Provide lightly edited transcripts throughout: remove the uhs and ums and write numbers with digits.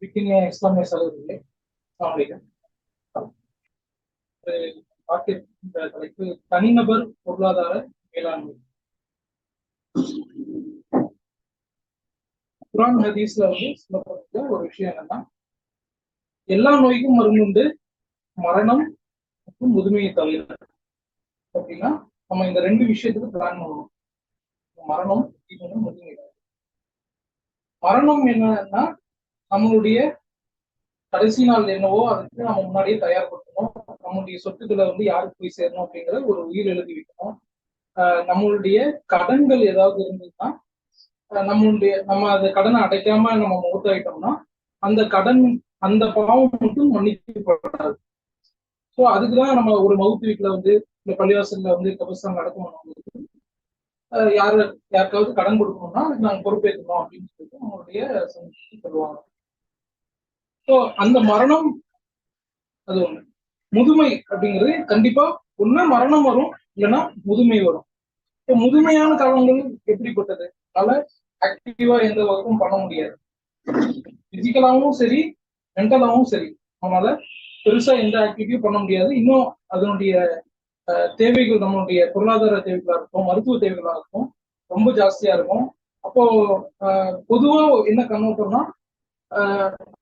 பிகினிய இஸ்லாமிய சகோதரர்களே, இந்த தலைப்பு தனிநபர் பொருளாதார மேலாண்மை. குர்ஆன் ஹதீஸ்ல வந்து சொல்லப்பட்ட ஒரு விஷயம் என்னன்னா, எல்லா நோய்க்கும் மருந்துண்டு, மரணம் மற்றும் முதுமையை தவிர. அப்படின்னா நம்ம இந்த ரெண்டு விஷயத்துக்கு பிளான் பண்ணணும். மரணம், முதுமை. மரணம் என்னன்னா நம்மளுடைய கடைசி நாள் என்னவோ அதுக்கு நம்ம முன்னாடியே தயார்படுத்தணும். நம்மளுடைய சொத்துக்களை வந்து யாருக்கு போய் சேரணும் அப்படிங்கிற ஒரு உயிர் எழுதி வைக்கணும். நம்மளுடைய கடன்கள் ஏதாவது இருந்ததுன்னா நம்ம அந்த கடனை அடைக்காம நம்ம மூத்தாயிட்டோம்னா அந்த கடன், அந்த பாவம் மட்டும் மன்னிக்கப்படாது. ஸோ அதுக்குதான் நம்ம ஒரு மவுத்து வீட்டுல வந்து இந்த பள்ளிவாசல்ல வந்து கபஸ்தான் அடக்கம் பண்ணும்போது யாருக்காவது கடன் கொடுக்கணும்னா நாங்க பொறுப்பேற்கணும் அப்படின்னு சொல்லிட்டு நம்மளுடைய சமூகத்துக்கு சொல்லுவாங்க. ஸோ அந்த மரணம் அது ஒண்ணு. முதுமை அப்படிங்கிறது கண்டிப்பா ஒண்ணு மரணம் வரும், இல்லைன்னா முதுமை வரும். இப்போ முதுமையான காலங்கள் எப்படிப்பட்டது? அதனால ஆக்டிவா எந்த ஒர்க்கும் பண்ண முடியாது. பிசிக்கலாவும் சரி, மென்டலாவும் சரி, நம்மளால பெருசா எந்த ஆக்டிவிட்டியும் பண்ண முடியாது. இன்னும் அதனுடைய தேவைகள், நம்மளுடைய பொருளாதார தேவைகளா இருக்கும், மருத்துவ தேவைகளா இருக்கும், ரொம்ப ஜாஸ்தியா இருக்கும். அப்போ பொதுவா என்ன கண்ணோட்டம்னா,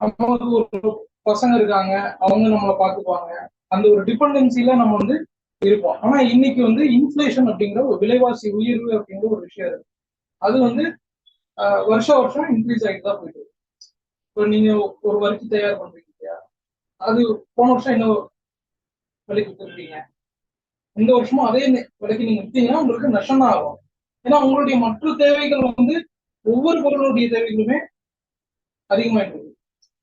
நமக்கு ஒரு பசங்க இருக்காங்க, அவங்க நம்மளை பார்த்துக்குவாங்க, அந்த ஒரு டிபெண்டன்சில நம்ம வந்து இருப்போம். ஆனா இன்னைக்கு வந்து இன்ஃபிளேஷன் அப்படிங்கிற ஒரு விலைவாசி உயர்வு அப்படிங்கிற ஒரு விஷயம் இருக்கு. அது வந்து வருஷம் இன்க்ரீஸ் ஆகிட்டு தான் போயிட்டு. இப்போ நீங்க ஒரு வரிக்கு தயார் பண்றீங்க இல்லையா, அது போன வருஷம் என்ன விலைக்கு வித்துருக்கீங்க, இந்த வருஷமும் அதே விலைக்கு நீங்க வித்தீங்கன்னா உங்களுக்கு நஷ்டம் தான் ஆகும். ஏன்னா உங்களுடைய மற்ற தேவைகள் வந்து ஒவ்வொரு பொருளுடைய தேவைகளுமே அதிகமாயிட்டு இருக்கு.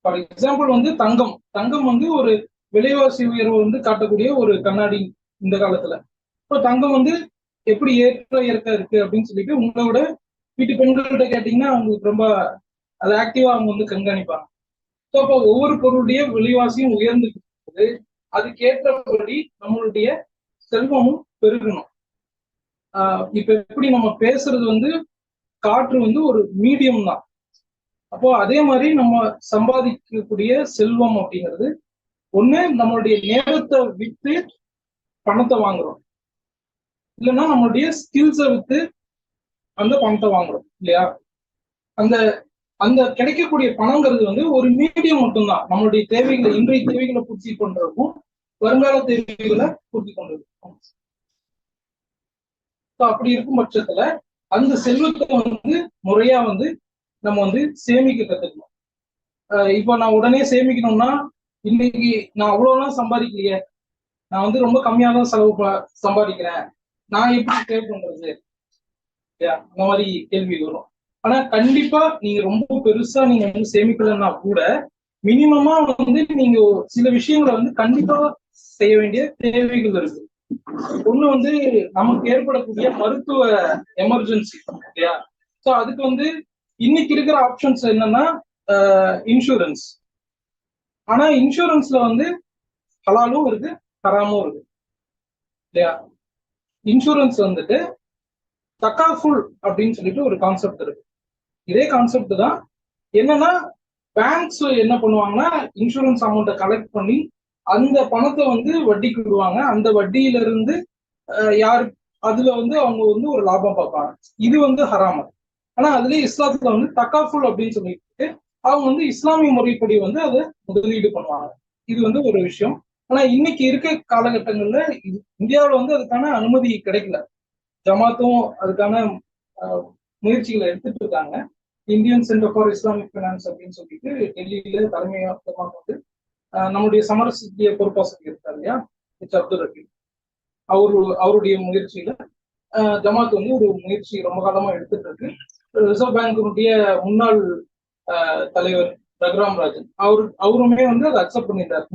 ஃபார் எக்ஸாம்பிள் வந்து தங்கம் வந்து ஒரு விலைவாசி உயர்வு வந்து காட்டக்கூடிய ஒரு கண்ணாடி இந்த காலத்துல. இப்போ தங்கம் வந்து எப்படி ஏற்ற இறக்க இருக்கு அப்படின்னு சொல்லிட்டு உங்களோட வீட்டு பெண்கள்கிட்ட கேட்டீங்கன்னா அவங்களுக்கு ரொம்ப அது ஆக்டிவா அவங்க வந்து கண்காணிப்பாங்க. ஸோ அப்போ ஒவ்வொரு பொருளுடைய விலைவாசியும் உயர்ந்துட்டு அதுக்கேற்றபடி நம்மளுடைய செல்வமும் பெருகணும். இப்ப எப்படி நம்ம பேசுறது வந்து காற்று வந்து ஒரு மீடியம் தான். அப்போ அதே மாதிரி நம்ம சம்பாதிக்கக்கூடிய செல்வம் அப்படிங்கிறது ஒண்ணு நம்மளுடைய நேரத்தை விட்டு பணத்தை வாங்குறோம், இல்லைன்னா நம்மளுடைய ஸ்கில்ஸை விட்டு அந்த பணத்தை வாங்குறோம் இல்லையா. அந்த அந்த கிடைக்கக்கூடிய பணங்கிறது வந்து ஒரு மீடியம் மட்டும்தான் நம்மளுடைய தேவைகளை, இன்றைய தேவைகளை பூர்த்தி பண்றதுக்கும் வருங்கால தேவைகளை பூர்த்தி பண்றதுக்கும். அப்படி இருக்கும் பட்சத்துல அந்த செல்வத்தை வந்து முறையா வந்து நம்ம வந்து சேமிக்க கத்துக்கணும். இப்போ நான் உடனே சேமிக்கணும்னா இன்னைக்கு நான் அவ்வளவுலாம் சம்பாதிக்கலையே, நான் வந்து ரொம்ப கம்மியா தான் சம்பாதிக்கிறேன், நான் எப்படி சேவ் பண்றது, அந்த மாதிரி கேள்வி வரும். ஆனா கண்டிப்பா நீங்க ரொம்ப பெருசா நீங்க வந்து சேமிக்கலன்னா கூட மினிமமா வந்து நீங்க சில விஷயங்களை வந்து கண்டிப்பா செய்ய வேண்டிய தேவைகள் இருக்கு. ஒண்ணு வந்து நமக்கு ஏற்படக்கூடிய மருத்துவ எமர்ஜென்சி இல்லையா. ஸோ அதுக்கு வந்து இன்னைக்கு இருக்கிற ஆப்ஷன்ஸ் என்னன்னா இன்சூரன்ஸ். ஆனா இன்சூரன்ஸ்ல வந்து ஹலாலும் இருக்கு, ஹராமும் இருக்கு இல்லையா. இன்சூரன்ஸ் வந்துட்டு தக்காஃபுல் அப்படின்னு சொல்லிட்டு ஒரு கான்செப்ட் இருக்கு. இதே கான்செப்ட் தான். என்னன்னா பேங்க்ஸ் என்ன பண்ணுவாங்கன்னா இன்சூரன்ஸ் அமௌண்ட்டை கலெக்ட் பண்ணி அந்த பணத்தை வந்து வட்டிக்கு விடுவாங்க. அந்த வட்டியில இருந்து யாரு அதுல வந்து அவங்க வந்து ஒரு லாபம் பார்ப்பாங்க. இது வந்து ஹராம. ஆனா அதுலயே இஸ்லாத்துல வந்து தக்காஃபுல் அப்படின்னு சொல்லிட்டு அவங்க வந்து இஸ்லாமிய முறைப்படி வந்து அதை முதலீடு பண்ணுவாங்க. இது வந்து ஒரு விஷயம். ஆனா இன்னைக்கு இருக்க காலகட்டங்கள்ல இந்தியாவில் வந்து அதுக்கான அனுமதி கிடைக்கல. ஜமாத்தும் அதுக்கான முயற்சிகளை எடுத்துட்டு இருக்காங்க. Indian centre for Islamic finance அப்படின்னு சொல்லிட்டு டெல்லியில தலைமையாக வந்து நம்முடைய சமரசத்திய பொறுப்பாசிரியர் இருக்காரு இல்லையா, அப்துல் ரஹீம், அவருடைய முயற்சியில ஜமாத் வந்து ஒரு முயற்சி ரொம்ப காலமா எடுத்துட்டு இருக்கு. ரிசர்வ் பேங்கினுடைய முன்னாள் தலைவர் ரகுராம் ராஜன் அவருமே வந்து அதை அக்செப்ட் பண்ணிட்டாரு.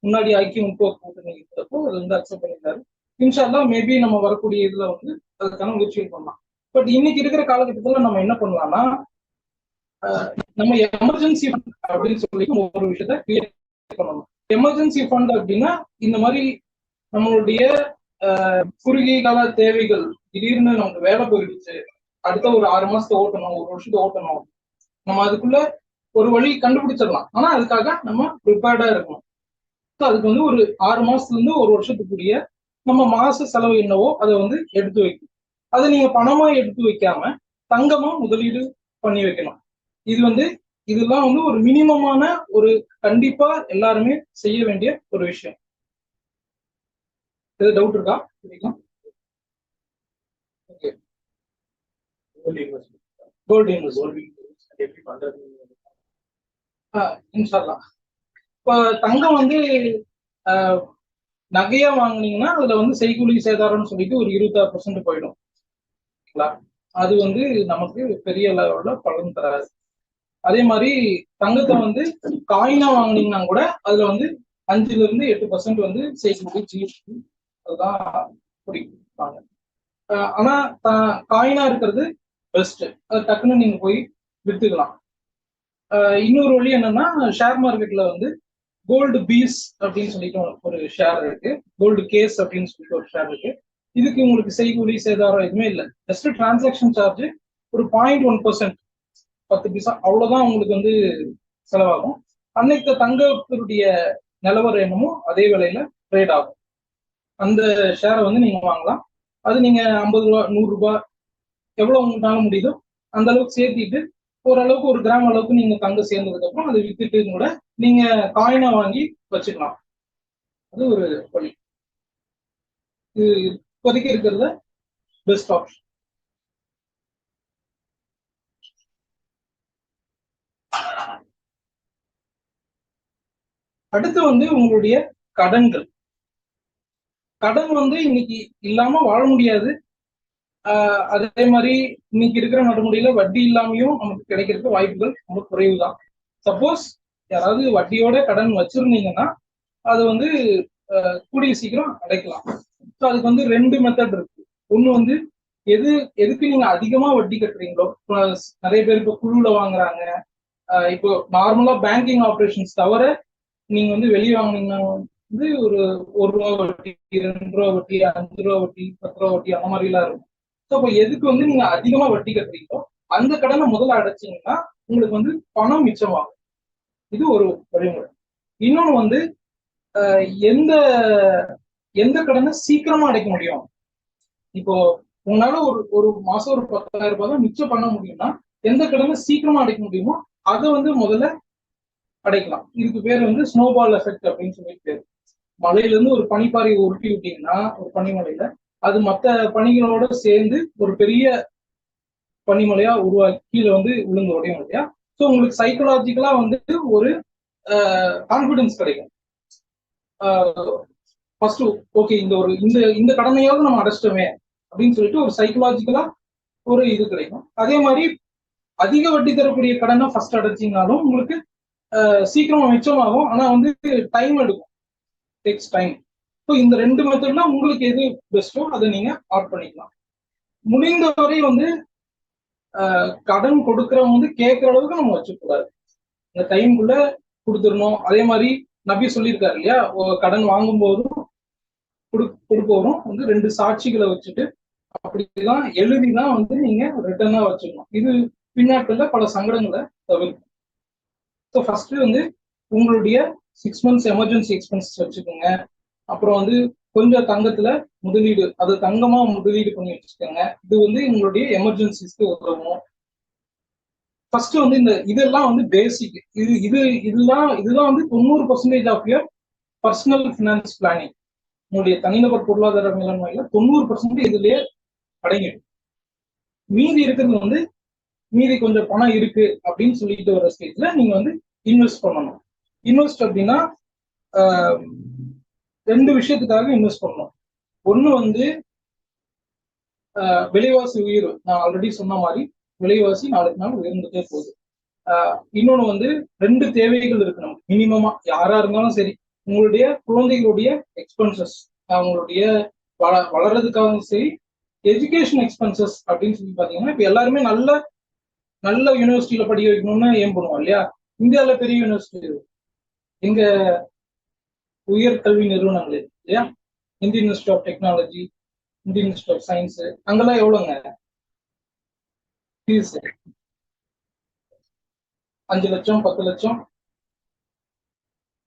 முன்னாடி ஐக்கிய முற்போக்கு கூட்டணி இருக்கிறப்போ அதை வந்து அக்செப்ட் பண்ணிட்டாரு. இன்ஷால்லா மேபி நம்ம வரக்கூடிய இதுல வந்து அதுக்கான முயற்சிகள் பண்ணலாம். பட் இன்னைக்கு இருக்கிற காலகட்டத்துல நம்ம என்ன பண்ணலாம்னா, நம்ம எமர்ஜென்சி ஃபண்ட் அப்படின்னு சொல்லி ஒரு விஷயத்த கிரியேட் பண்ணணும். எமர்ஜென்சி ஃபண்ட் அப்படின்னா இந்த மாதிரி நம்மளுடைய குறுகிய கால தேவைகள், திடீர்னு நமக்கு வேலை போயிடுச்சு, அடுத்த ஒரு 6 மாசத்தை ஓட்டணும், ஒரு வருஷத்தை ஓட்டணும், நம்ம அதுக்குள்ள ஒரு வழி கண்டுபிடிச்சிடலாம். ஆனா அதுக்காக நம்ம ப்ரிப்பேர்டா இருக்கணும். அதுக்கு வந்து ஒரு 6 மாசத்துல இருந்து ஒரு வருஷத்துக்குரிய நம்ம மாச செலவு என்னவோ அதை வந்து எடுத்து வைக்கணும். அதை நீங்க பணமா எடுத்து வைக்காம தங்கமா முதலீடு பண்ணி வைக்கணும். இது வந்து இதெல்லாம் வந்து ஒரு மினிமமான ஒரு கண்டிப்பா எல்லாருமே செய்ய வேண்டிய ஒரு விஷயம். ஏதாவது டவுட் இருக்கா? ஓகே. கோல்டு இன்வெஸ்ட்மெண்ட் எப்படி பண்றது? இன்ஷால்லா. இப்ப தங்கம் வந்து நகையா வாங்குனீங்கன்னா அதுல வந்து செய்கூலி சேதாரம்னு சொல்லிட்டு ஒரு 26% போயிடும். அது வந்து நமக்கு பெரிய அளவுல பலன் தராது. அதே மாதிரி தங்கத்தை வந்து காயினா வாங்கினீங்கன்னா கூட அதுல வந்து 5% வந்து செய்கூலி ஜிஎஸ்டி அதுதான் பிடிப்பாங்க. ஆனா காயினா இருக்கிறது பெஸ்ட். அது டக்குன்னு நீங்க போய் வித்துக்கலாம். இன்னொரு வழி என்னன்னா ஷேர் மார்க்கெட்ல வந்து கோல்டு பீஸ் அப்படின்னு சொல்லிட்டு ஒரு ஷேர் இருக்கு, கோல்டு கேஸ் அப்படின்னு சொல்லிட்டு ஒரு ஷேர் இருக்கு. இதுக்கு உங்களுக்கு செய்கூலி சேதாரம் எதுவுமே இல்லை. ஜஸ்ட் டிரான்சாக்ஷன் சார்ஜ் ஒரு 0.1%, 10 பைசா அவ்வளவுதான் உங்களுக்கு வந்து செலவாகும். அன்னைக்கு தங்கத்தினுடைய நிலவரம் என்னமோ அதே விலையில ட்ரேட் ஆகும். அந்த ஷேரை வந்து நீங்க வாங்கலாம். அது நீங்க 50 ரூபா 100 ரூபாய் எவ்வளவு உங்களால முடியுதோ அந்த அளவுக்கு சேர்த்திட்டு ஓரளவுக்கு ஒரு கிராம் அளவுக்கு நீங்க தங்கம் சேர்ந்ததுக்கு அப்புறம் அதை வித்துட்டு கூட நீங்க காயினா வாங்கி வச்சுக்கலாம். அது ஒரு வழி. இது இப்போதைக்கு இருக்கிறத பெஸ்ட் ஆப்ஷன். அடுத்து வந்து உங்களுடைய கடன்கள். கடன் வந்து இன்னைக்கு இல்லாம வாழ முடியாது. அதே மாதிரி இன்னைக்கு இருக்கிற நடைமுறையில வட்டி இல்லாமையும் நமக்கு கிடைக்கிறதுக்கு வாய்ப்புகள் ரொம்ப குறைவு தான். சப்போஸ் யாராவது வட்டியோட கடன் வச்சிருந்தீங்கன்னா அது வந்து கூடிய சீக்கிரம் அடைக்கலாம். ஸோ அதுக்கு வந்து 2 மெத்தட் இருக்கு. ஒண்ணு வந்து எதுக்கு நீங்க அதிகமா வட்டி கட்டுறீங்களோ, நிறைய பேர் இப்போ குழுல வாங்குறாங்க. இப்போ நார்மலா பேங்கிங் ஆப்ரேஷன்ஸ் தவிர நீங்க வந்து வெளியே வாங்கினீங்கன்னா வந்து ஒரு 1 ரூபா வட்டி, 2 ரூபா வட்டி, 5 ரூபா வட்டி, 10 ரூபா வட்டி அந்த மாதிரி எல்லாம் இருக்கும். ஸோ அப்போ எதுக்கு வந்து நீங்க அதிகமா வட்டி கட்டுறீங்களோ அந்த கடனை முதல்ல அடைச்சிங்கன்னா உங்களுக்கு வந்து பணம் மிச்சமாகும். இது ஒரு வழிமுறை. இன்னொன்னு வந்து எந்த எந்த கடனை சீக்கிரமா அடைக்க முடியும். இப்போ உங்களால ஒரு மாசம் ஒரு 10,000 ரூபாய் தான் மிச்சம் பண்ண முடியும்னா எந்த கடனை சீக்கிரமா அடைக்க முடியுமோ அதை வந்து முதல்ல அடைக்கலாம். இதுக்கு பேர் வந்து ஸ்னோபால் எஃபெக்ட் அப்படின்னு சொல்லிட்டு பேர். மலையில இருந்து ஒரு பனிப்பாறையை உருட்டி விட்டீங்கன்னா ஒரு பனிமலையில அது மற்ற பனிகளோட சேர்ந்து ஒரு பெரிய பனிமலையா உருவாக்கி கீழே வந்து விழுந்து உடையும் இல்லையா. ஸோ உங்களுக்கு சைக்கலாஜிக்கலா வந்து ஒரு கான்பிடன்ஸ் கிடைக்கும். ஃபர்ஸ்ட் ஓகே இந்த கடனையாவது நம்ம அடைச்சிட்டோமே அப்படின்னு சொல்லிட்டு ஒரு சைக்கலாஜிக்கலா ஒரு இது கிடைக்கும். அதே மாதிரி அதிக வட்டி தரக்கூடிய கடனை ஃபர்ஸ்ட் அடைச்சிங்கனாலும் உங்களுக்கு சீக்கிரமா மிச்சமாகும். ஆனா வந்து டைம் எடுக்கும், டேக்ஸ் டைம். ஸோ இந்த 2 மெத்தட்ல உங்களுக்கு எது பெஸ்ட்டோ அதை நீங்க ஆட் பண்ணிக்கலாம். முடிந்தவரை வந்து கடன் கொடுக்கறவங்க வந்து கேட்கற அளவுக்கு நம்ம வச்சுக்கூடாது. இந்த டைமுக்குள்ள கொடுத்துடணும். அதே மாதிரி நபி சொல்லியிருக்காரு இல்லையா, கடன் வாங்கும் போதும் கொடுப்பவரும் வந்து 2 சாட்சிகளை வச்சுட்டு அப்படிதான் எழுதிதான் வந்து நீங்க ரிட்டர்னா வச்சுக்கணும். இது பின்னாட்கள்ல பல சங்கடங்களை தவிர்க்கும். ஸோ ஃபர்ஸ்ட் வந்து உங்களுடைய 6 months எமர்ஜென்சி எக்ஸ்பென்சஸ் வச்சுக்கோங்க. அப்புறம் வந்து கொஞ்சம் தங்கத்துல முதலீடு, அது தங்கமா முதலீடு பண்ணி வச்சுக்கோங்க. இது வந்து உங்களுடைய எமர்ஜென்சிஸ்க்கு உதவும். ஃபர்ஸ்ட் வந்து இதெல்லாம் வந்து பேசிக். இதுதான் வந்து 90% of your personal finance planning. உங்களுடைய தனிநபர் பொருளாதார மேலாண்மையில 90% இதுலயே அடங்கிடும். மீதி இருக்கிறது வந்து மீதி கொஞ்சம் பணம் இருக்கு அப்படின்னு சொல்லிட்டு வர ஸ்டேஜ்ல நீங்க வந்து இன்வெஸ்ட் பண்ணணும். இன்வெஸ்ட் அப்படின்னா 2 விஷயத்துக்காக இன்வெஸ்ட் பண்ணணும். ஒண்ணு வந்து விலைவாசி உயர்வு. நான் ஆல்ரெடி சொன்ன மாதிரி விலைவாசி நாளுக்கு நாள் உயர்ந்துட்டே போகுது. இன்னொன்னு வந்து 2 தேவைகள் இருக்கு நமக்கு மினிமமா. யாரா இருந்தாலும் சரி, உங்களுடைய குழந்தைகளுடைய எக்ஸ்பென்சஸ், அவங்களுடைய வளர்றதுக்காகவும் சரி, எஜுகேஷன் எக்ஸ்பென்சஸ் அப்படின்னு சொல்லி பாத்தீங்கன்னா இப்ப எல்லாருமே நல்ல யூனிவர்சிட்டியில படிக்க வைக்கணும்னு ஏம் பண்ணுவோம் இல்லையா. இந்தியாவில பெரிய யூனிவர்சிட்டி எங்க உயர்கல்வி நிறுவனங்கள் இல்லையா, Indian Institute of Technology, Indian Institute of Science, அங்கெல்லாம் எவ்வளவுங்க ஃபீஸ்? 5 லட்சம் 10 லட்சம்,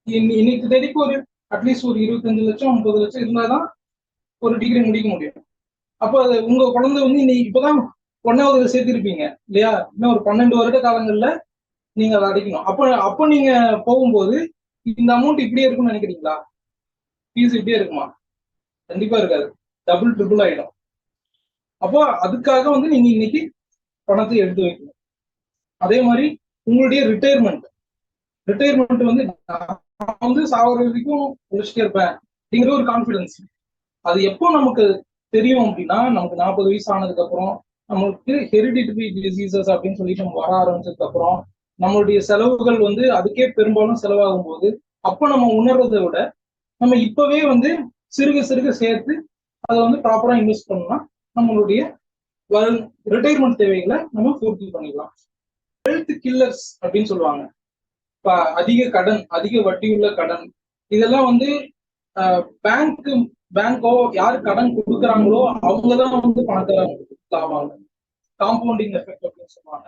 இன்னைக்கு தேதிக்கு ஒரு அட்லீஸ்ட் ஒரு 25 லட்சம் 30 லட்சம் இருந்தாதான் ஒரு டிகிரி முடிக்க முடியும். அப்போ அது உங்க குழந்தை வந்து இன்னைக்கு இப்பதான் 1வது சேர்த்திருப்பீங்க இல்லையா? இன்னும் ஒரு 12 வருட காலங்கள்ல நீங்க அதை அடைக்கணும். அப்போ நீங்க போகும்போது இந்த அமௌண்ட் இப்படியே இருக்கும்னு நினைக்கிறீங்களா? ஃபீஸ் இப்படியே இருக்குமா? கண்டிப்பா இருக்காது. டபுள் ட்ரிபிள் ஆயிடும். அப்போ அதுக்காக வந்து நீங்க இன்னைக்கு பணத்தை எடுத்து வைக்கணும். அதே மாதிரி உங்களுடைய ரிட்டையர்மெண்ட் வந்து நான் வந்து சாவர வரைக்கும் உழைச்சிட்டே இருப்பேன் அப்படிங்கிற ஒரு கான்பிடன்ஸ். அது எப்போ நமக்கு தெரியும் அப்படின்னா, நமக்கு 40 வயசு ஆனதுக்கு அப்புறம், நமக்கு ஹெரிடிட்டரி டிசீசஸ் அப்படின்னு சொல்லிட்டு நம்ம வர ஆரம்பிச்சதுக்கு அப்புறம், நம்மளுடைய செலவுகள் வந்து அதுக்கே பெரும்பாலும் செலவாகும் போது, அப்போ நம்ம உணர்றதை விட நம்ம இப்பவே வந்து சிறுக சிறுக சேர்த்து அதை வந்து ப்ராப்பரா இன்வெஸ்ட் பண்ணோம்னா நம்மளுடைய ரிட்டையர்மெண்ட் தேவைகளை நம்ம பூர்த்தி பண்ணிக்கலாம். ஹெல்த் கில்லர்ஸ் அப்படின்னு சொல்லுவாங்க. இப்ப அதிக கடன், அதிக வட்டியுள்ள கடன், இதெல்லாம் வந்து பேங்கோ யார் கடன் கொடுக்குறாங்களோ அவங்கதான் வந்து பணக்காரங்க ஆவாங்க. காம்பவுண்டிங் எஃபெக்ட் அப்படின்னு சொல்லுவாங்க.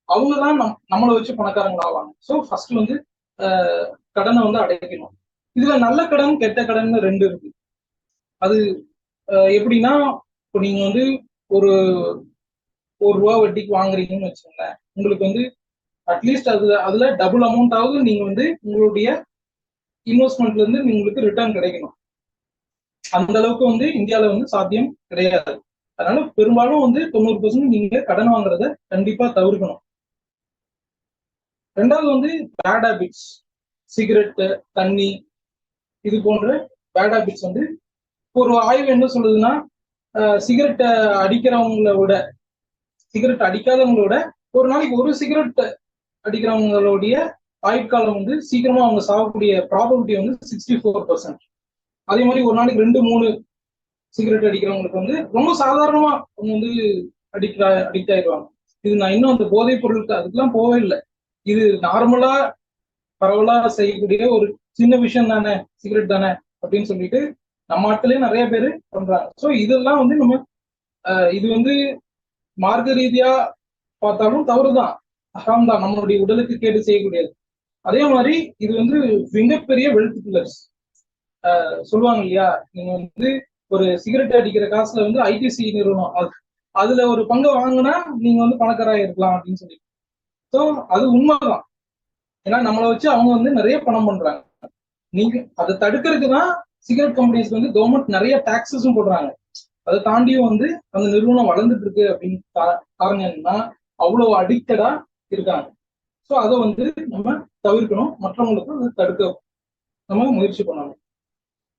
அவங்கதான் நம்மளை வச்சு பணக்காரங்க ஆவாங்க. ஸோ ஃபர்ஸ்ட் வந்து கடனை வந்து அடைக்கணும். இதுல நல்ல கடன் கெட்ட கடன் 2 இருக்கு. அது எப்படின்னா, இப்போ நீங்க வந்து ஒரு ரூபா வட்டிக்கு வாங்குறீங்கன்னு வச்சுக்கோங்களேன், உங்களுக்கு வந்து அட்லீஸ்ட் அதுல டபுள் அமௌண்ட் ஆகுது நீங்க வந்து உங்களுடைய இன்வெஸ்ட்மெண்ட்ல இருந்து உங்களுக்கு ரிட்டர்ன் கிடைக்கணும். அந்த அளவுக்கு வந்து இந்தியாவில வந்து சாத்தியம் கிடையாது. அதனால பெரும்பாலும் வந்து 90% நீங்க கடன் வாங்குறத கண்டிப்பா தவிர்க்கணும். 2வது வந்து பேட் ஹேபிட்ஸ், சிகரெட், தண்ணி, இது போன்ற பேட் ஹேபிட்ஸ் வந்து ஒரு ஆய்வு என்ன சொல்லுதுன்னா, சிகரெட் அடிக்கிறவங்கள விட சிகரெட் அடிக்காதவங்கள விட ஒரு நாளைக்கு ஒரு சிகரெட் அடிக்கிறவங்களுடைய ஆயுட்காலம் வந்து சீக்கிரமா அவங்க சாகக்கூடிய ப்ராபபிலிட்டி வந்து 64%. அதே மாதிரி ஒரு நாளைக்கு 2 3 சிகரெட் அடிக்கிறவங்களுக்கு வந்து ரொம்ப சாதாரணமா அவங்க வந்து அடிக்ட் ஆயிடுவாங்க. இது நான் இன்னும் அந்த போதைப் பொருளுக்கு அதுக்கெல்லாம் போவே இல்லை. இது நார்மலா பரவலா செய்யக்கூடிய ஒரு சின்ன விஷயம் தானே, சிகரெட் தானே அப்படின்னு சொல்லிட்டு நம்ம ஆட்களே நிறைய பேர் பண்றாங்க. ஸோ இதெல்லாம் வந்து நம்ம இது வந்து மார்க்க ரீதியா பார்த்தாலும் தவறுதான், ஹராம் தான், நம்மளுடைய உடலுக்கு கேடு செய்யக்கூடியது. அதே மாதிரி இது வந்து மிகப்பெரிய வெல்த் கில்லர்ஸ். சொல்லுவாங்க இல்லையா, நீங்க வந்து ஒரு சிகரெட் அடிக்கிற காசுல வந்து ஐடிசி நிறுவனம் அதுல ஒரு பங்கை வாங்கினா நீங்க வந்து பணக்காரா இருக்கலாம் அப்படின்னு சொல்லி. ஸோ அது உண்மைதான். ஏன்னா நம்மளை வச்சு அவங்க வந்து நிறைய பணம் பண்றாங்க. நீங்க அதை தடுக்கிறதுக்கு தான் சிகரெட் கம்பெனிஸ்க்கு வந்து கவர்மெண்ட் நிறைய டாக்ஸஸும் போடுறாங்க. அதை தாண்டியும் வந்து அந்த நிறுவனம் வளர்ந்துட்டு இருக்கு அப்படின்னு காரணம் என்னன்னா, அவ்வளவு அடிக்டடா இருக்காங்க. ஸோ அதை வந்து நம்ம தவிர்க்கணும், மற்றவங்களுக்கு அதை தடுக்க நம்ம முயற்சி பண்ணணும்.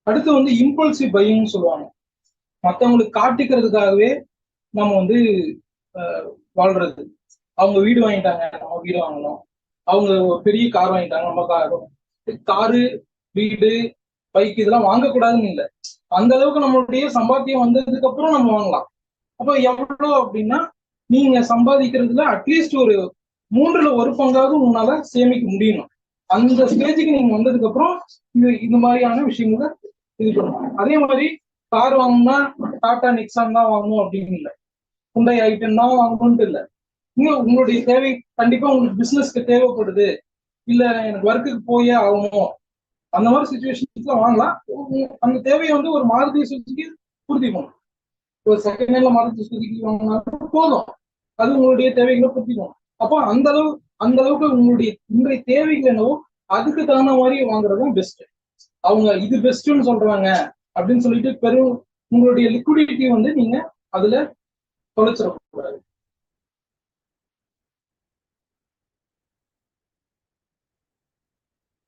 அடுத்து வந்து இம்பல்சிவ் பையிங்னு சொல்லுவாங்க. மற்றவங்களுக்கு காட்டிக்கிறதுக்காகவே நம்ம வந்து வாழ்றது. அவங்க வீடு வாங்கிட்டாங்க, நம்ம வீடு வாங்கணும். அவங்க பெரிய கார் வாங்கிட்டாங்க, நம்ம காரு, வீடு, பைக் இதெல்லாம் வாங்கக்கூடாதுன்னு இல்லை. அந்த அளவுக்கு நம்மளுடைய சம்பாத்தியம் வந்ததுக்கு அப்புறம் நம்ம வாங்கலாம். அப்ப எவ்வளவு அப்படின்னா, நீங்க சம்பாதிக்கிறதுல அட்லீஸ்ட் ஒரு 1/3 பங்காவது உங்களால சேமிக்க முடியணும். அந்த ஸ்டேஜுக்கு நீங்க வந்ததுக்கு அப்புறம் இந்த மாதிரியான விஷயங்களை இது பண்ணுவாங்க. அதே மாதிரி கார் வாங்கணும்னா டாடா நிக்சான் தான் வாங்கணும் அப்படின்னு இல்லை, குண்டை ஐட்டம் தான் வாங்கணும்னு இல்லை. உங்களுடைய தேவை கண்டிப்பா உங்களுக்கு பிசினஸ்க்கு தேவைப்படுது, இல்ல எனக்கு ஒர்க்குக்கு போயே ஆகணும், அந்த மாதிரி சுச்சுவேஷன்ஸ்ல வாங்கலாம். அந்த தேவையை வந்து ஒரு மாருதி சுசுகி பூர்த்தி பண்ணும். ஒரு செகண்ட் ஹேண்ட்ல மாருதி சுசுகி வாங்கினாலும் போதும், அது உங்களுடைய தேவைகளை பூர்த்தி பண்ணும். அப்போ அந்த அளவுக்கு உங்களுடைய இன்றைய தேவைகள் என்னவோ அதுக்கு தகுந்த மாதிரி வாங்குறதும் பெஸ்ட். அவங்க இது பெஸ்ட்னு சொல்றாங்க அப்படின்னு சொல்லிட்டு உங்களுடைய லிக்விடிட்டி வந்து நீங்க அதுல தொலைச்சிடக்கூடாது.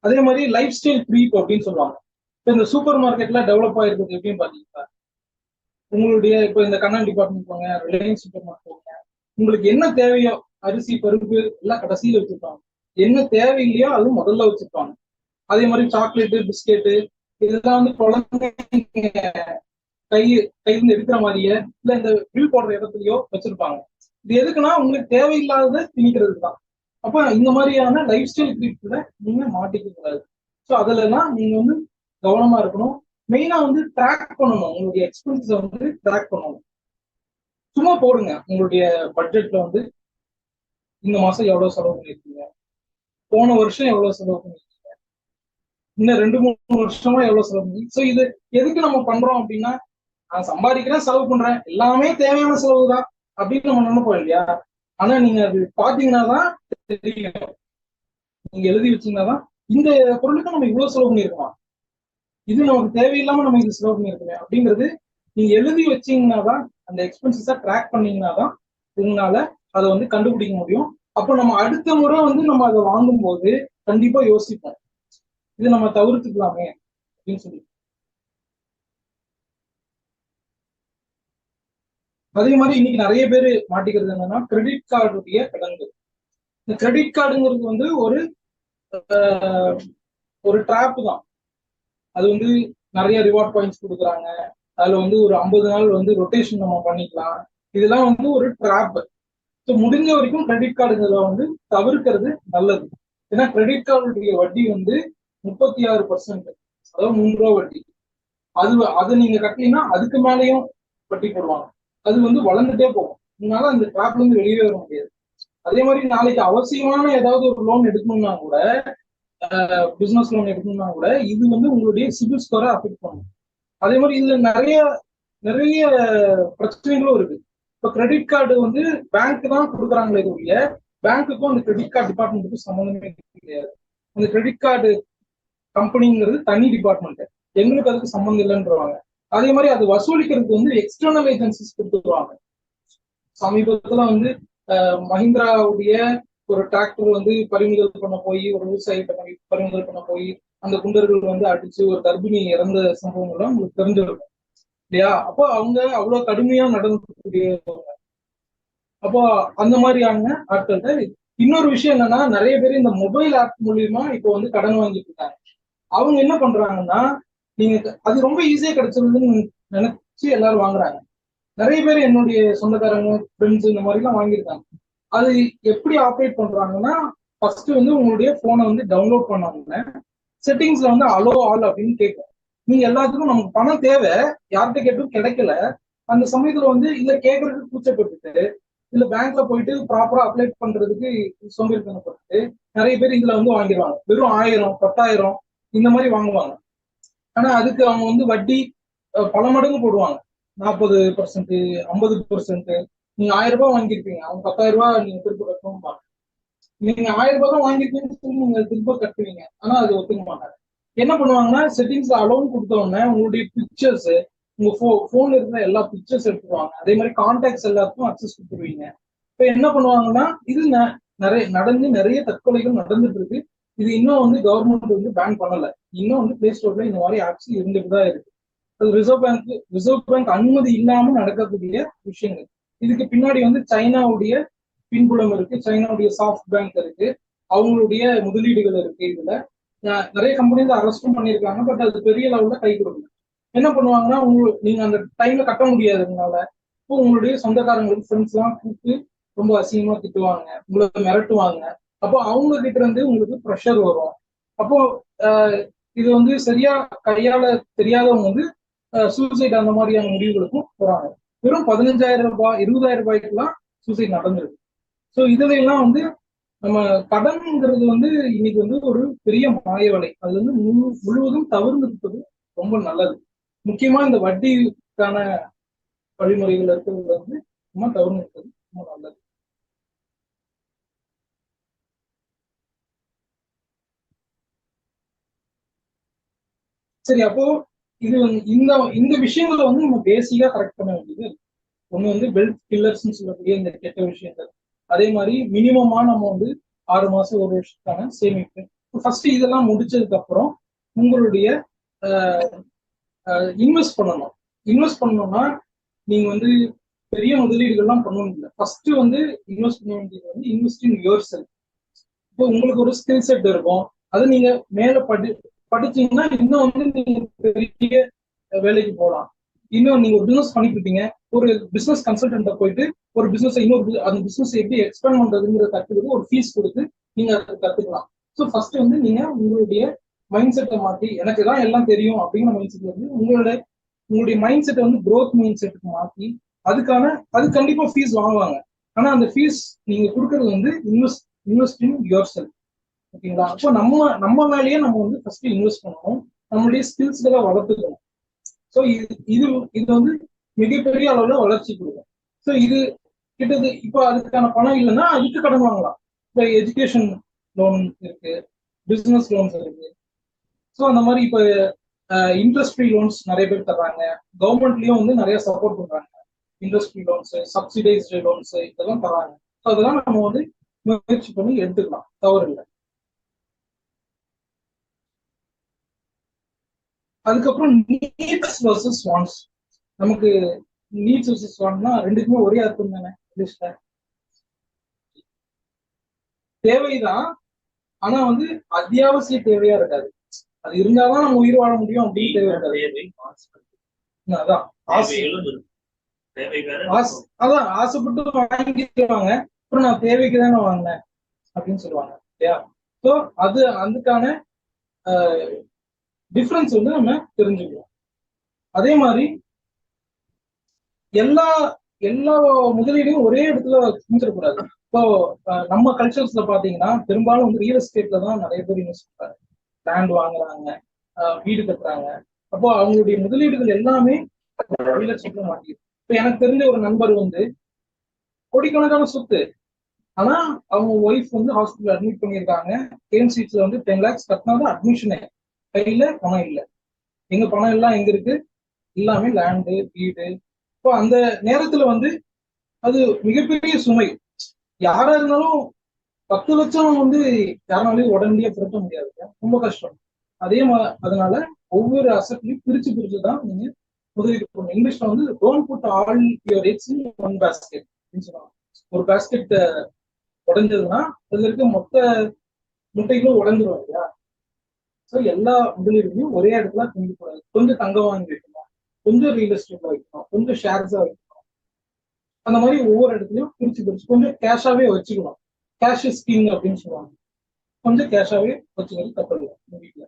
அதே மாதிரி லைஃப் ஸ்டைல் க்ரீப் அப்படின்னு சொல்லுவாங்க. இப்போ இந்த சூப்பர் மார்க்கெட்ல டெவலப் ஆயிருக்கிறது எப்படின்னு பாத்தீங்கன்னா, உங்களுடைய இப்போ இந்த கண்ணன் டிபார்ட்மெண்ட் போங்க, ரிலையன்ஸ் சூப்பர் மார்க்கெட் போங்க, உங்களுக்கு என்ன தேவையோ அரிசி பருப்பு எல்லாம் கடைசியில வச்சிருப்பாங்க. என்ன தேவையில்லையோ அது முதல்ல வச்சிருப்பாங்க. அதே மாதிரி சாக்லேட்டு, பிஸ்கெட்டு, இதெல்லாம் வந்து குழந்தைங்க கையில இருக்கிற மாதிரியே இல்ல இந்த பில் போடுற இடத்துலயோ வச்சிருப்பாங்க. இது எதுக்குன்னா உங்களுக்கு தேவையில்லாததை திணிக்கிறதுக்கு தான். அப்ப இந்த மாதிரியான லைஃப் ஸ்டைல் கிரீப்ல நீங்க மாட்டிக்க கூடாது. ஸோ அதுல எல்லாம் நீங்க வந்து கவனமா இருக்கணும். மெயினா வந்து ட்ராக் பண்ணணும், உங்களுடைய எக்ஸ்பென்சஸ் வந்து ட்ராக் பண்ணணும். சும்மா போடுங்க உங்களுடைய பட்ஜெட்ல வந்து இந்த மாசம் எவ்வளவு செலவு பண்ணிருக்கீங்க, போன வருஷம் எவ்வளவு செலவு பண்ணி, இன்னும் 2-3 வருஷமா எவ்வளவு செலவு பண்ணி. ஸோ இது எதுக்கு நம்ம பண்றோம் அப்படின்னா, நான் சம்பாதிக்கிறேன், செலவு பண்றேன், எல்லாமே தேவையான செலவு தான் அப்படின்னு நம்ம நினைப்போம் இல்லையா? ஆனா நீங்க அது பாத்தீங்கன்னா தான் தெரியும். நீங்க எழுதி வச்சீங்கன்னா தான் இந்த பொருளுக்கு நம்ம இவ்வளவு செலவு பண்ணிருக்கோம், இது நமக்கு தேவையில்லாம நம்ம இது செலவு பண்ணிருக்கோம் அப்படிங்கிறது நீங்க எழுதி வச்சீங்கன்னா தான், அந்த எக்ஸ்பென்சஸ ட்ராக் பண்ணீங்கன்னா தான் உங்களால அதை வந்து கண்டுபிடிக்க முடியும். அப்போ நம்ம அடுத்த முறை வந்து நம்ம அதை வாங்கும் போது கண்டிப்பா யோசிப்போம், இது நம்ம தவிர்த்துக்கலாமே அப்படின்னு சொல்லி. அதே மாதிரி இன்னைக்கு நிறைய பேர் மாட்டிக்கிறது என்னன்னா, கிரெடிட் கார்டுடைய கடன்கள். இந்த கிரெடிட் கார்டுங்கிறது வந்து ஒரு ட்ராப் தான். அது வந்து நிறைய ரிவார்ட் பாயிண்ட்ஸ் கொடுக்குறாங்க, அதுல வந்து ஒரு 50 நாள் வந்து ரொட்டேஷன் நம்ம பண்ணிக்கலாம். இதெல்லாம் வந்து ஒரு ட்ராப். ஸோ முடிஞ்ச வரைக்கும் கிரெடிட் கார்டுகளை வந்து தவிர்க்கிறது நல்லது. ஏன்னா கிரெடிட் கார்டுடைய வட்டி வந்து 36%, அதாவது 3 ரூபா வட்டி. அதை நீங்க கட்டலீங்கன்னா அதுக்கு மேலேயும் வட்டி போடுவாங்க. அது வந்து வளர்ந்துட்டே போகும். இதனால அந்த ட்ராப்ல இருந்து வெளியே வர முடியாது. அதே மாதிரி நாளைக்கு அவசியமான ஏதாவது ஒரு லோன் எடுக்கணும்னா கூட, பிசினஸ் லோன் எடுக்கணும்னா கூட, இது வந்து உங்களுடைய சிபில் ஸ்கோரை அஃபெக்ட் பண்ணும். அதே மாதிரி இதுல நிறைய நிறைய பிரச்சனைகளும் இருக்கு. இப்போ கிரெடிட் கார்டு வந்து பேங்க் தான் கொடுக்குறாங்களே ஒழிய, பேங்க்குக்கும் அந்த கிரெடிட் கார்டு டிபார்ட்மெண்ட்டுக்கும் சம்மந்தமே கிடையாது. அந்த கிரெடிட் கார்டு கம்பெனிங்கிறது தனி டிபார்ட்மெண்ட், எங்களுக்கு அதுக்கு சம்மந்தம் இல்லைன்றவாங்க. அதே மாதிரி அது வசூலிக்கிறதுக்கு வந்து எக்ஸ்டர்னல் ஏஜென்சிஸ் கொடுத்துருவாங்க. சமீபத்துல வந்து மஹிந்திராவுடைய ஒரு டிராக்டர் வந்து பறிமுதல் பண்ண போய், ஒரு விவசாயிட்ட பறிமுதல் பண்ண போய் அந்த குண்டர்கள் வந்து அடிச்சு ஒரு கர்ப்பிணி இறந்த சம்பவங்கள்லாம் உங்களுக்கு தெரிஞ்சிருக்கும் இல்லையா? அப்போ அவங்க அவ்வளவு கடுமையா நடந்துக்கூடியவங்க. அப்போ அந்த மாதிரியான ஆட்கள்கிட்ட இன்னொரு விஷயம் என்னன்னா, நிறைய பேர் இந்த மொபைல் ஆப் மூலியமா இப்போ வந்து கடன் வாங்கிட்டு இருக்காங்க. அவங்க என்ன பண்றாங்கன்னா, நீங்க அது ரொம்ப ஈஸியா கிடைச்சிருதுன்னு நினைச்சு எல்லாரும் வாங்குறாங்க. நிறைய பேர் என்னுடைய சொந்தக்காரங்க, ஃப்ரெண்ட்ஸ் இந்த மாதிரி எல்லாம் வாங்கியிருக்காங்க. அது எப்படி ஆப்ரேட் பண்றாங்கன்னா, ஃபர்ஸ்ட் வந்து உங்களுடைய போனை வந்து டவுன்லோட் பண்ணாங்க, செட்டிங்ஸ்ல வந்து அலோ ஆல் அப்படின்னு கேட்கும். நீங்க எல்லாத்துக்கும் நமக்கு பணம் தேவை, யார்கிட்ட கேட்டும் கிடைக்கல, அந்த சமயத்துல வந்து இல்ல கேட்கறதுக்கு கூச்சப்பட்டுட்டு, இல்ல பேங்க்ல போயிட்டு ப்ராப்பரா அப்ளை பண்றதுக்கு சோம்பேறித்தனப்பட்டு நிறைய பேர் இதுல வந்து வாங்கிடுவாங்க. வெறும் 1000, 10,000 இந்த மாதிரி வாங்குவாங்க. ஆனா அதுக்கு அவங்க வந்து வட்டி பல மடங்கு போடுவாங்க. 40%, 50%. நீங்க 1000 ரூபாய் வாங்கியிருப்பீங்க, அவங்க 10,000 ரூபாய் நீங்க திரும்ப கட்டணும். நீங்க 1000 ரூபாய் தான் வாங்கியிருக்கீங்கன்னு சொல்லி நீங்க திரும்ப கட்டுவீங்க, ஆனா அது ஒத்துக்க மாட்டாங்க. என்ன பண்ணுவாங்கன்னா, செட்டிங்ஸ் அலோன் கொடுத்த உடனே உங்களுடைய பிக்சர்ஸ், உங்க போன்ல இருக்கிற எல்லா பிக்சர்ஸ் எடுத்துருவாங்க. அதே மாதிரி கான்டாக்ட்ஸ் எல்லாருக்கும் அக்சஸ் கொடுத்துருவீங்க. இப்ப என்ன பண்ணுவாங்கன்னா, இது நிறைய தற்கொலைகள் நடந்துட்டு இருக்கு. இது இன்னும் வந்து கவர்மெண்ட் வந்து பேன் பண்ணல. இன்னும் வந்து பிளே ஸ்டோர்ல இந்த மாதிரி ஆப்ஸ் இருந்துட்டு தான் இருக்கு. அது ரிசர்வ் பேங்க் அனுமதி இல்லாம நடக்கக்கூடிய விஷயங்கள். இதுக்கு பின்னாடி வந்து சைனாவுடைய பின்புலம் இருக்கு, சைனாவுடைய சாஃப்ட் பேங்க் இருக்கு, அவங்களுடைய முதலீடுகள் இருக்கு. இதுல நிறைய கம்பெனில அரெஸ்டும் பண்ணியிருக்காங்க. பட் அது பெரிய லெவல்ல கை கொடுக்கல. என்ன பண்ணுவாங்கன்னா, நீங்க அந்த டைம்ல கட்ட முடியாதுனால இப்போ உங்களுடைய சொந்தக்காரங்களுக்கு, ஃப்ரெண்ட்ஸ் எல்லாம் கூப்பிட்டு ரொம்ப அசிங்கமா திட்டுவாங்க, உங்களை மிரட்டுவாங்க. அப்போ அவங்க கிட்ட இருந்து உங்களுக்கு ப்ரெஷர் வரும். அப்போ இது வந்து சரியா கையாள தெரியாதவங்க வந்து சூசைட் அந்த மாதிரியான முடிவுகளுக்கும் போறாங்க. வெறும் 15,000 ரூபாய், 20,000 ரூபாய்க்குலாம் சூசைட் நடந்திருக்கு. ஸோ இதுல எல்லாம் வந்து நம்ம கடன்ங்கிறது வந்து இன்னைக்கு வந்து ஒரு பெரிய மாய வலை. அது வந்து முழுவதும் தவிர்த்து இருப்பது ரொம்ப நல்லது. முக்கியமா இந்த வட்டிக்கான வழிமுறைகள் இருக்கிறது வந்து ரொம்ப தவிர்த்து இருப்பது ரொம்ப நல்லது. சரி, அப்போ இது இந்த இந்த விஷயங்களை வந்து நம்ம பேசிக்கா கரெக்ட் பண்ண வேண்டியது. ஒண்ணு வந்து பெல்ட் கில்லர்ஸ் சொல்லக்கூடிய இந்த கெட்ட விஷயங்கள். அதே மாதிரி மினிமமா நம்ம வந்து 6 மாசம் 1 வருஷத்துக்கான சேமிப்பு. ஃபர்ஸ்ட் இதெல்லாம் முடிச்சதுக்கு அப்புறம் உங்களுடைய இன்வெஸ்ட் பண்ணணும். இன்வெஸ்ட் பண்ணணும்னா நீங்க வந்து பெரிய முதலீடுகள்லாம் பண்ணணும் இல்லை. ஃபர்ஸ்ட் வந்து இன்வெஸ்ட் பண்ண வேண்டியது வந்து இன்வெஸ்ட் இன் யுவர் செல்ஃப். இப்போ உங்களுக்கு ஒரு ஸ்கில் செட் இருக்கும், அது நீங்க மேல படிச்சீங்கன்னா இன்னும் வந்து நீங்க பெரிய வேலைக்கு போகலாம். இன்னும் நீங்க ஒரு பிசினஸ் பண்ணிட்டு இருப்பீங்க, ஒரு பிசினஸ் கன்சல்டன்ட்ட போயிட்டு ஒரு பிசினஸ் அந்த பிசினஸ் எப்படி எக்ஸ்பேண்ட் பண்றதுங்கிற கத்துக்கிறது ஒரு ஃபீஸ் கொடுத்து நீங்க அதை கத்துக்கலாம். ஸோ ஃபர்ஸ்ட் வந்து நீங்க உங்களுடைய மைண்ட் செட்டை மாற்றி, எனக்கு தான் எல்லாம் தெரியும் அப்படிங்கிற மைண்ட் செட் வந்து உங்களுடைய மைண்ட் செட்டை வந்து க்ரோத் மைண்ட் செட்டுக்கு மாற்றி அது கண்டிப்பா ஃபீஸ் வாங்குவாங்க. ஆனா அந்த ஃபீஸ் நீங்க கொடுக்கறது வந்து இன்வெஸ்ட் இன் யுவர் செல்ஃப். ஓகேங்களா? அப்போ நம்ம மேலேயே நம்ம வந்து ஃபர்ஸ்ட் இன்வெஸ்ட் பண்ணணும், நம்மளுடைய ஸ்கில்ஸ்களை வளர்த்துக்கணும். ஸோ இது இது வந்து மிகப்பெரிய அளவுல வளர்ச்சி கொடுக்கும். ஸோ இது கிட்டது இப்போ அதுக்கான பணம் இல்லைன்னா அதுக்கு கடன் வாங்கலாம். இப்போ எஜுகேஷன் லோன் இருக்கு, பிசினஸ் லோன்ஸ் இருக்கு. ஸோ அந்த மாதிரி இப்போ இன்ட்ரெஸ்ட் ஃப்ரீ லோன்ஸ் நிறைய பேர் தர்றாங்க. கவர்மெண்ட்லயும் வந்து நிறைய சப்போர்ட் பண்றாங்க. Interest free loans, subsidised loans இதெல்லாம் தராங்க. ஸோ அதெல்லாம் நம்ம வந்து முயற்சி பண்ணி எடுத்துக்கலாம், தவறு இல்லை. அதுக்கப்புறம் நீட்ஸ் வர்சஸ் வான்ஸ். நமக்கு நீட்ஸ் வர்சஸ் வான்ட்னா ரெண்டுக்குமே ஒரே அர்த்தம் தானே இங்கிலீஷ்ல. தேவைதான், ஆனா வந்து அத்தியாவசிய தேவையா இருக்காது. அது இருந்தாதான் நம்ம உயிர் வாழ முடியும் அப்படின்னு தேவை இருக்காது. அதான் ஆசை, அதான் ஆசைப்பட்டு வாங்கிக்குவாங்க, அப்புறம் நான் தேவைக்கு தானே வாங்கினேன் அப்படின்னு சொல்லுவாங்க இல்லையா? ஸோ அது அதுக்கான டிஃபரன்ஸ் வந்து நம்ம தெரிஞ்சுக்கணும். அதே மாதிரி எல்லா எல்லா முதலீடையும் ஒரே இடத்துல செஞ்சிடக்கூடாது. இப்போ நம்ம கல்ச்சர்ஸ்ல பாத்தீங்கன்னா பெரும்பாலும் வந்து ரியல் எஸ்டேட்ல தான் நிறைய பேர் இன்வெஸ்ட் பண்றாங்க. லேண்ட் வாங்குறாங்க, வீடு கட்டுறாங்க. அப்போ அவங்களுடைய முதலீடுகள் எல்லாமே ரியல் எஸ்டேட்ல மாட்டிருக்கு. இப்போ எனக்கு தெரிஞ்ச ஒரு நண்பர் வந்து கோடிக்கணக்கான சொத்து, ஆனா அவங்க ஒய்ஃப் வந்து ஹாஸ்பிட்டல் அட்மிட் பண்ணியிருக்காங்க. கேஎம்சில வந்து 10 lakhs கட்டினாலும் அட்மிஷனே, கையில பணம் இல்லை. எங்க பணம் எல்லாம் எங்க இருக்கு? எல்லாமே லேண்டு, வீடு. இப்போ அந்த நேரத்துல வந்து அது மிகப்பெரிய சுமை. யாரா இருந்தாலும் 10 லட்சம் வந்து யாராலையும் உடனடியா திரட்ட முடியாது, ரொம்ப கஷ்டம். அதனால ஒவ்வொரு அசட்லையும் பிரிச்சு பிரிச்சு தான் நீங்க முதலீடு பண்ணணும். இங்கிலீஷ்ல வந்து don't put all your eggs in one basket அப்படின்னு சொல்லுவாங்க. ஒரு பேஸ்கெட் உடஞ்சதுன்னா அதுல இருக்க மொத்த முட்டைகளும் உடஞ்சிரும் இல்லையா? ஸோ எல்லா முதலீடுகளையும் ஒரே இடத்துல திணிக்கக்கூடாது. கொஞ்சம் தங்கம் வாங்கி வைக்கணும், கொஞ்சம் ரியல் எஸ்டேட்ல வைக்கணும், கொஞ்சம் ஷேர்ஸா வைக்கணும். அந்த மாதிரி ஒவ்வொரு இடத்துலயும் பிரிச்சு பிரிச்சு கொஞ்சம் கேஷாவே வச்சுக்கணும். கேஷ் இஸ் கிங் அப்படின்னு சொல்லுவாங்க. கொஞ்சம் கேஷாவே வச்சுக்கிறது தப்பு இல்லை வீட்டுல.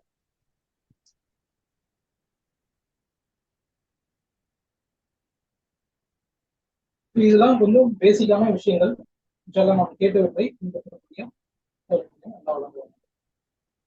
இதெல்லாம் கொஞ்சம் பேசிக்கான விஷயங்கள். நம்ம கேட்டவற்றை பின்பற்ற முடியும். நல்லா வளர்ந்துடும்.